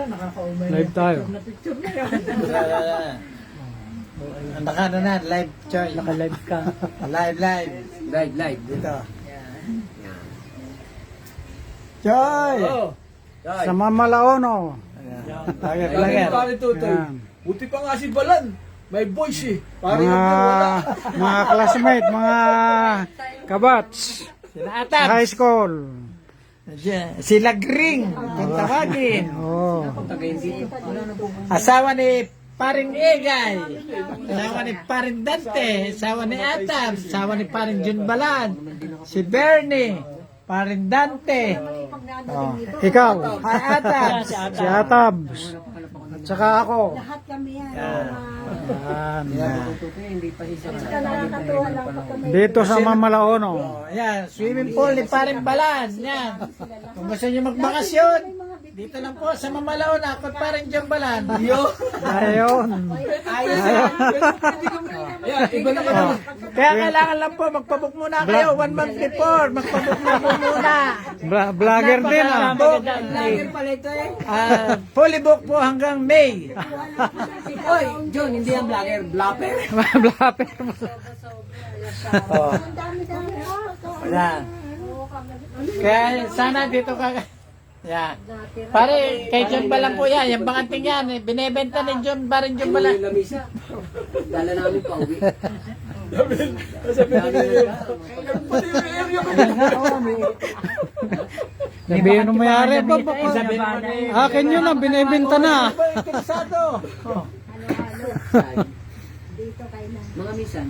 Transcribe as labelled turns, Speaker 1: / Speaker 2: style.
Speaker 1: Live tayo.
Speaker 2: Naka na, live choice.
Speaker 1: Naka-live ka.
Speaker 2: Live. Dito. Choy!
Speaker 1: Sa Mamalaono.
Speaker 2: Lager.
Speaker 3: Pare Tutoy.
Speaker 1: Yan.
Speaker 3: Buti pa nga si Balan. May voice eh. Pare
Speaker 1: Mga,
Speaker 3: yung wala.
Speaker 1: mga classmate, mga kabats.
Speaker 2: Sila
Speaker 1: Sa
Speaker 2: Atab.
Speaker 1: high school.
Speaker 2: Sila Gring. Kung tawagin.
Speaker 1: Oh.
Speaker 2: Asawa ni Paring Egay. Asawa ni Paring Dante. Asawa ni Atab. Asawa ni Paring Jun Balan. Si Bernie. Paring Dante.
Speaker 1: Oh. Ikaw,
Speaker 2: Hi Atab.
Speaker 1: si Atab. At saka ako.
Speaker 4: Lahat kami yan.
Speaker 1: Yan.
Speaker 4: Nakakatuwa lang pag kami.
Speaker 1: Dito sa Mamalaono.
Speaker 2: Oh, yan, swimming pool ni Paring Balan. Yan. Kung gusto niyo magbakasyon, dito lang po sa Mamalaon. Ako Paring Jun Balan.
Speaker 1: Ayun.
Speaker 2: Ayos yan.
Speaker 3: Ayan, iba na ka naman.
Speaker 2: Kaya kailangan lang po, magpabook muna kayo. 1 month before, magpabook na po muna.
Speaker 1: Vlogger din ah.
Speaker 2: Fully book po hanggang May.
Speaker 5: Oy, John, hindi yan vlogger, blapper.
Speaker 1: Blapper mo.
Speaker 2: Oh,
Speaker 4: Ang dami-dami.
Speaker 2: yan. Kaya sana dito ka. Yan. Pare, kay John Balan po yan. Yung bakanting yan. Binebenta ni John Barin John Balan.
Speaker 5: Yung lamisa. Dala namin pa uwi.
Speaker 3: Sabi nila, pati yung area ko.
Speaker 1: Sabihin mo mayari pa.
Speaker 2: Sabihin mo
Speaker 1: Akin yun ah, binibenta na.
Speaker 2: Ba interesado?
Speaker 4: Halo-halo. Dito kayo na.
Speaker 5: Mga misan,